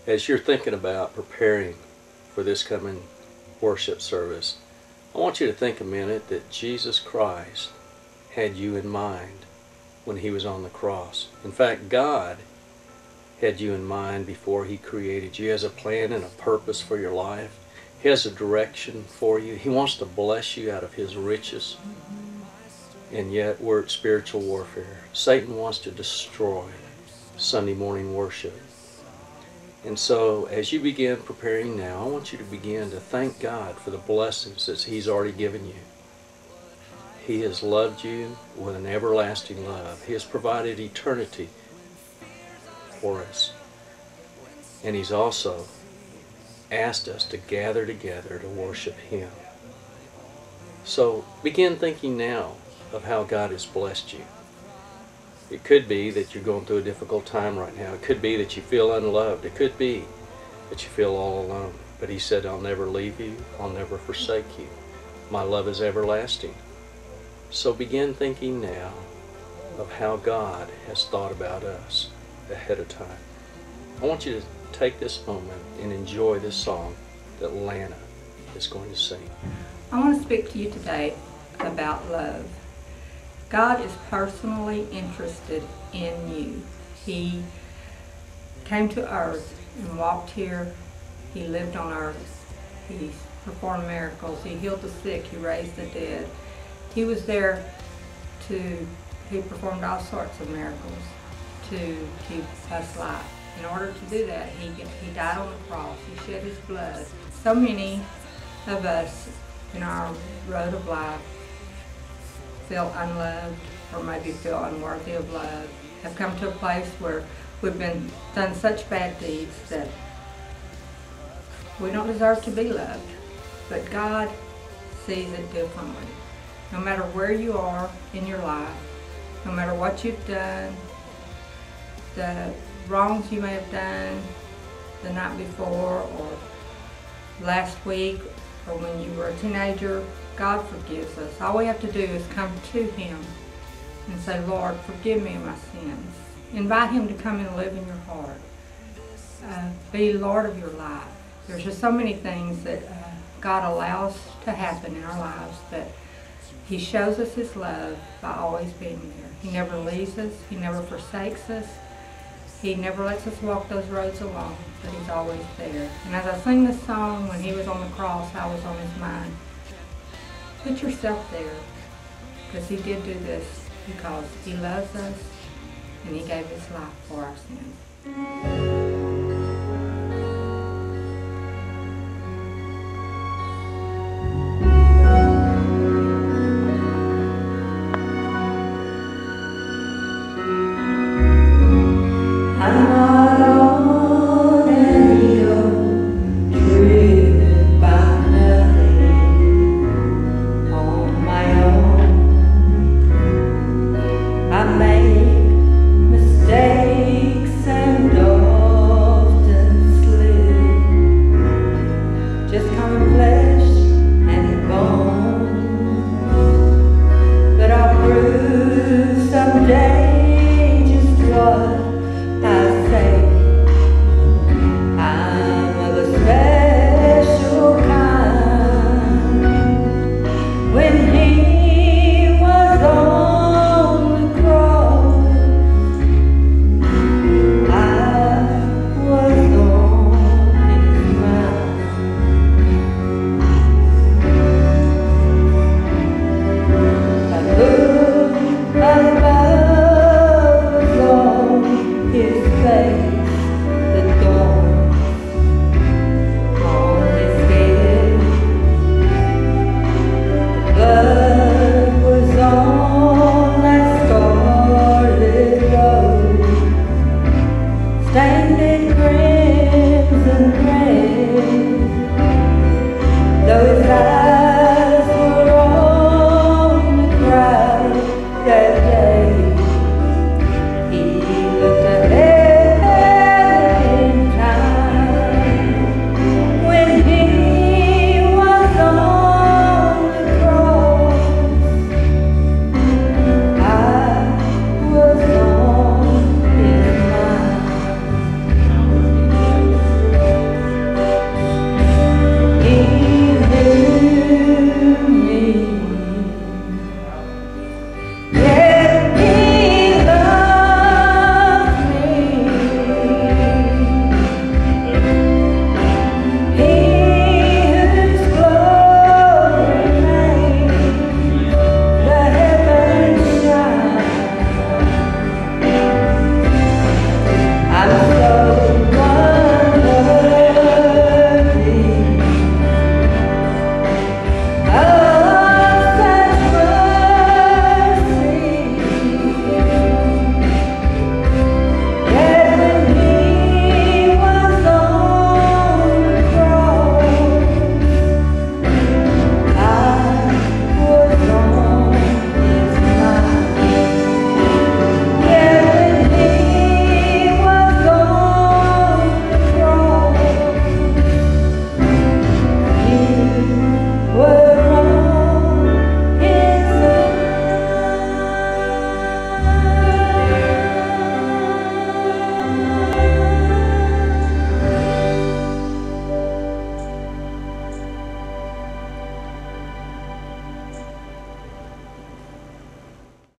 As you're thinking about preparing for this coming worship service, I want you to think a minute that Jesus Christ had you in mind when he was on the cross. In fact, God had you in mind before he created you. He has a plan and a purpose for your life. He has a direction for you. He wants to bless you out of his riches. And yet we're at spiritual warfare. Satan wants to destroy Sunday morning worship. And so as you begin preparing now, I want you to begin to thank God for the blessings that he's already given you. He has loved you with an everlasting love. He has provided eternity for us. And he's also asked us to gather together to worship him. So begin thinking now of how God has blessed you. It could be that you're going through a difficult time right now. It could be that you feel unloved. It could be that you feel all alone. But he said, I'll never leave you. I'll never forsake you. My love is everlasting. So begin thinking now of how God has thought about us ahead of time. I want you to take this moment and enjoy this song that Lana is going to sing. I want to speak to you today about love. God is personally interested in you. He came to earth and walked here. He lived on earth. He performed miracles. He healed the sick. He raised the dead. He was there he performed all sorts of miracles to keep us alive. In order to do that, he died on the cross. He shed his blood. So many of us in our road of life feel unloved or maybe feel unworthy of love, have come to a place where we've done such bad deeds that we don't deserve to be loved. But God sees it differently. No matter where you are in your life, no matter what you've done, the wrongs you may have done the night before or last week or when you were a teenager, God forgives us. All we have to do is come to him and say, Lord, forgive me of my sins. Invite him to come and live in your heart. Be Lord of your life. There's just so many things that God allows to happen in our lives that he shows us his love by always being there. He never leaves us. He never forsakes us. He never lets us walk those roads alone, but he's always there. And as I sing this song, when he was on the cross, I was on his mind. Put yourself there, because he did do this because he loves us and he gave his life for our sins. I made